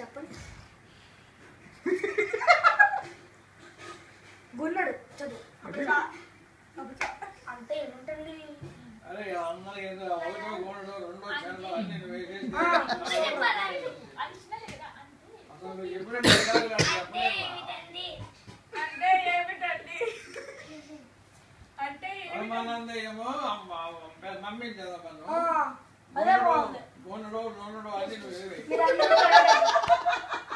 చెప్పండి. గున్నడు చదువు అంటే ఏముంటుంది? అరే అన్న ఏదో ఒకటో గోడో రెండో చెరలో అన్ని వేసేసి అసలు ఎప్పుడైనా అంటే ఏమిటండి? అంటే అనుమానంగా ఏమో మమ్మీ చదవను అదే బాగుంది. గోనడో నోనడో అన్ని వేరే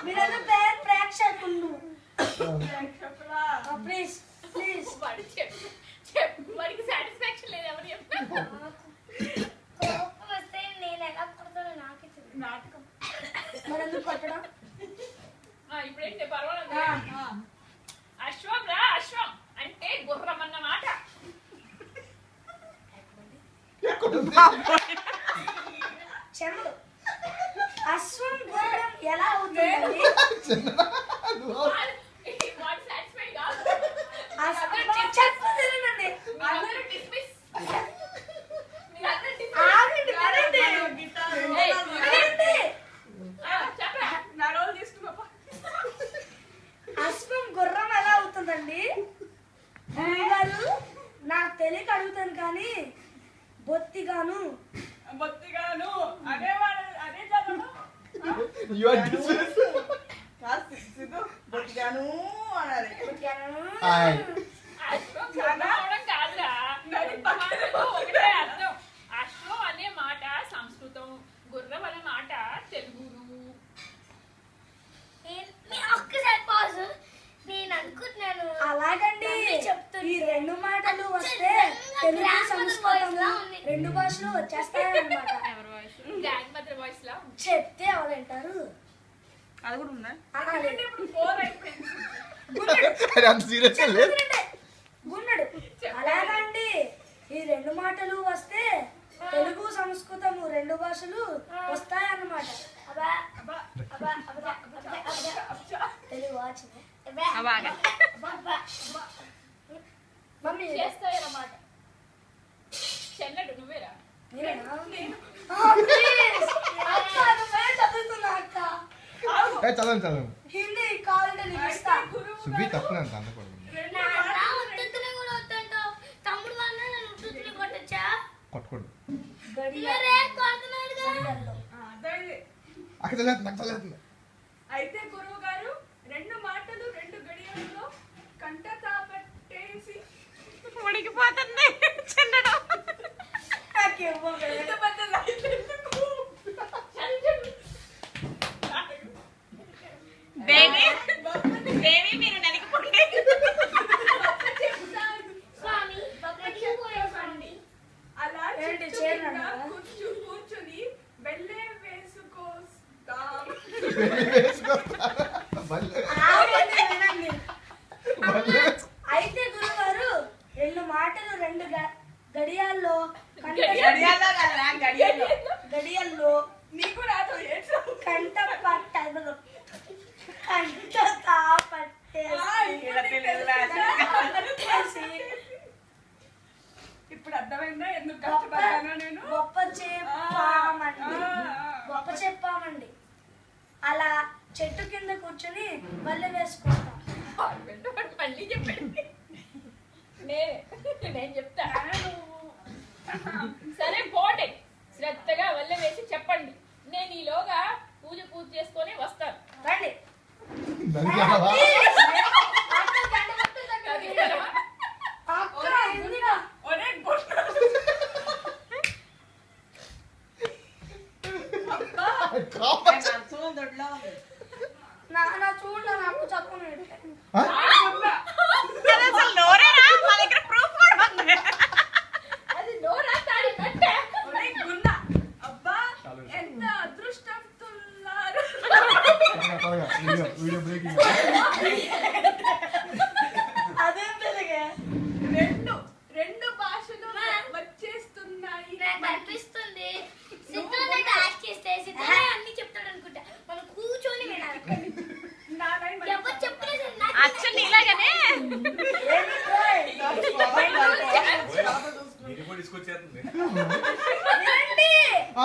మీరందరూ ప్రేక్షకులు ప్లీజ్ ప్లీజ్ వాడికి సాటిస్ఫాక్షన్ లేదు. ఎవరు చెప్తారు? వస్తే నేను ఎలా కొడతానో నాకే తెలియదు. నాటకం మరి ఎందుకు కొట్టడం? ఇప్పుడేంటి పర్వాలేదు. అశ్వం రా అశ్వం అంటే గుర్రం అన్నమాట. చెమలు అశ్వం గుర్రం ఎలా అవుతుంది? చెప్పదండి. అశ్వం గుర్రం ఎలా అవుతుందండి? గారు నాకు తెలియక అడుగుతాను కానీ బొత్తిగాను అనేవాడు అదే చదువు కాదురా. ఒకటే అర్థం. అశ్వం అనే మాట సంస్కృతం, గుర్రం అనే మాట తెలుగు. ఒక్కసారి పాజ్. నేను అనుకుంటున్నాను అలాగండి. ఈ రెండు మాటలు వస్తే తెలుగు సంస్కృతం రెండు భాషలు వచ్చేస్తాయన్నమాట. చెప్తే ఎవరు వింటారు? అది కూడా ఉందా? గున్నడు అలాగండి. ఈ రెండు మాటలు వస్తే తెలుగు సంస్కృతము రెండు భాషలు వస్తాయన్నమాట. తెలుగు వచ్చింది మమ్మీ చేస్తాయన్నమాట. చెల్లడు నువ్వేరా? చదువుతున్నా అక్క. చదవండి హిందీ కావాలంటే నీకు ఇస్తా. సుబ్బి తప్పనంత అందకూడదు. తమ్ముడు వాళ్ళ కొట్టచ్చా? కొట్టకూడదు. అయితే గురువు గారు రెండు మాటలు రెండు గడియల్లో కంట తాపట్టేసి ఉడికిపోతుంది. చిన్నడు దేవి మీరు నలిగిపోండి. అలా కూర్చుని బెల్లే వేసుకోస్తా. అయితే గురుగారు రెండు మాటలు రెండు గడియాల్లో గడియల్లో నీకు రాదు కంట పట్టదు కంట తాపట్టేసి ఇప్పుడు అర్థమైందా ఎందుకు కష్టపడ్డానో నేను? గొప్ప చెప్పామండి. అలా చెట్టు కింద కూర్చొని మళ్ళీ వేసుకుంటాం. మళ్ళీ చెప్పండి. నేను చెప్తా. సరే పోటే శ్రద్ధగా వల్ల వేసి చెప్పండి. నేను ఈలోగా పూజ చేసుకొని వస్తాను. రండి. నా చూడ నాకు చెప్పు. అది నోరా తాడి కట్టే అబ్బా ఎంత అదృష్టవంతులారు. Video breaking. అదేం తెలుగే? రెండు భాషలు వచ్చేస్తున్నాయి. అనిపిస్తుంది అన్ని చెప్తాడు అనుకుంటా. మనం కూర్చొని వినాలి. ఎవరు చెప్పలేదు యాక్చువల్లీ ఇలాగనే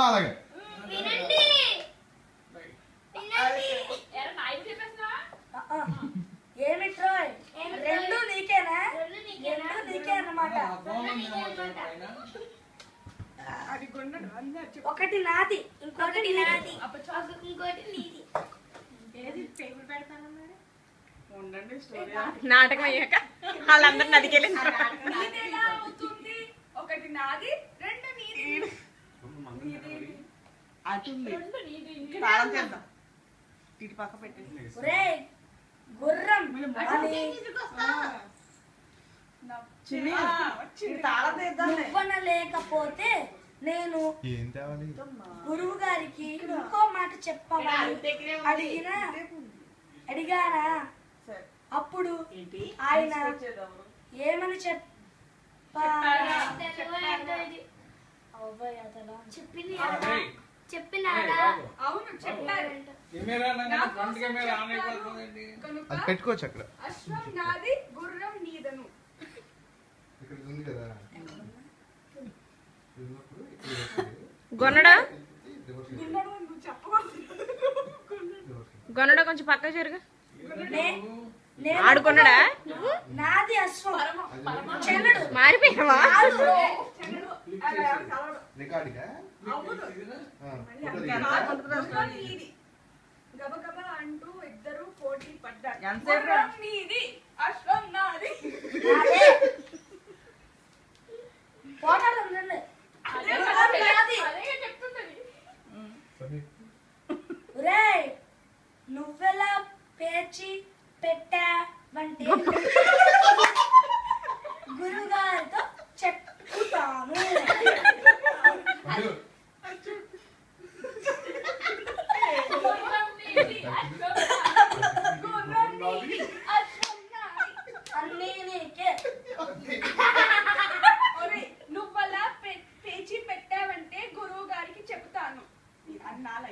అలాగే వినండి. ఒకటి నాది ఇంకొకటి నాది ఇంకోటి నీది. నాటకం అయ్యాక వాళ్ళందరూ నదికెళ్ళి ఒకటి నాది రెండు నీది. ఇటు పక్క పెట్టేసి ఒరేయ్ గుర్రం అని నువ్వన లేకపోతే నేను ఏం తేవాలి? గురువు గారికి ఇంకో మాట చెప్పమని అడిగానా? అప్పుడు ఆయన ఏమని చెప్పారా? అవును చెప్పారు. ఫ్రంట్ కెమెరా ఆన్ అయిపోతుందండి. అది పెట్టుకోవచ్చు అక్కడ. అశ్వం నాది గుర్రం నీదను. ఇక్కడ ఉంది కదా. గొన్నడా నువ్వు చెప్పకూడదు. గొన్నడా కొంచెం పక్క జరుగు. నేను ఆడుకున్నాడా నాది అశ్వం చెల్లడు మారిపోయావా? రికార్డింగా? గుర్రం నీది. గబగబా అంటూ ఇద్దరు పోటీ పడ్డారు. ఎంతసేపు? గుర్రం నీది అశ్వం నాది. నాదే పోరాడు ఉండండి. నాది. ఒరేయ్ నువ్వెలా పేర్చి పెట్టావంటే గురుగారితో చెప్పుతాను. గుర్రం నీది అశ్వం నాది. అన్నీ నీకే. నువ్వలా పేచి పెట్టావంటే గురువు గారికి చెప్తాను అన్నాల.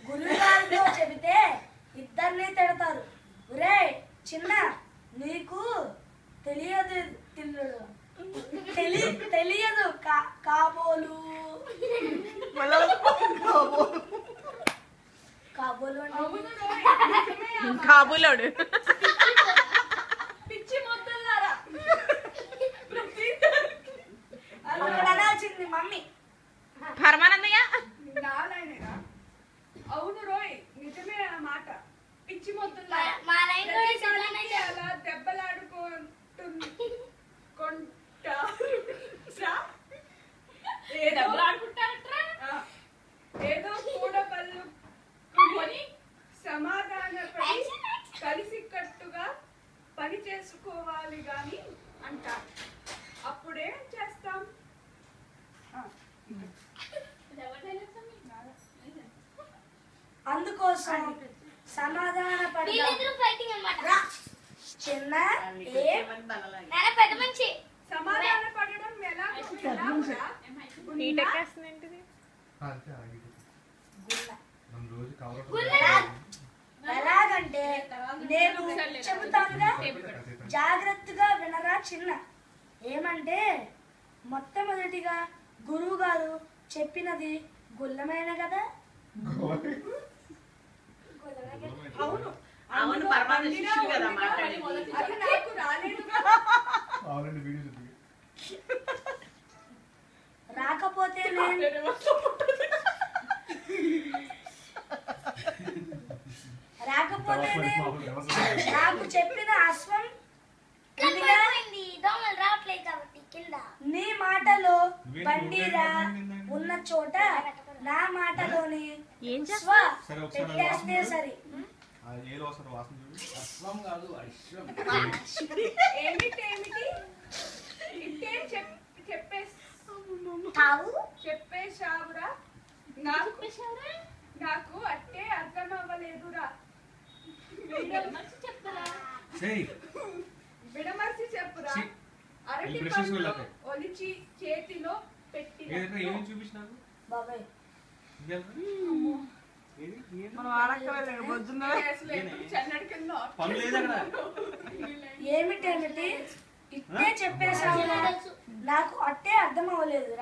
గురుగారితో చెబితే ఇద్దరిని తిడతారు. ఒరేయ్ చిన్న నీకు తెలియదు తెలియదు కాబోలు కాబోలు అంటే కాబూలోడు పిచ్చి మొత్తంలారా అనాల్సింది మమ్మీ. పరమానందయ్య నారాయణ. అవును రోయ్ నిజమే ఆ మాట. పిచ్చి మొత్తంలారా మా లైన్ లో అలా దెబ్బలాడుకుంటారు. ఏదో కూడా పళ్ళు సమాధానపడి కలిసి కట్టుగా పని చేసుకోవాలి గాని అంటారు. అప్పుడేం చేస్తాం? అందుకోసం సమాధాన చిన్న పెద్ద మంచి సమాధాన పడడం ఎలా? నీటెక్కేస్తుందేంటిది? అంతే మనం రోజు కవర్ ఎలాగంటే నేను చెబుతానుగా జాగ్రత్తగా వినరా చిన్న. ఏమంటే మొట్టమొదటిగా గురువు గారు చెప్పినది గుల్లమైన కదా. అవును అవును పరమానంద శిష్యుడు కదా మాట్లాడేది. అది నాకు రాలేదుగా. ఆల్రెడీ వీడియో రాకపోతే నేను నాకు చెప్పిన అశ్వం నీ మాటలో బండిరా ఉన్న చోట నా మాటలోని స్వ పెట్టేస్తే సరి. అశ్వం కాదు అశ్వం. ఏమిటేమిటి ఇంటే చెప్పేశావురా. నాకు అట్టే అర్థం అవ్వలేదురా. విడమర్చి చెప్పురా. అరటి పండు ఒలిచి చేతిలో పెట్టి బాబాయ్ ఏమిటేమిటి ఇట్టే చెప్పేశావు. నాకు అట్టే అర్థం అవ్వలేదు.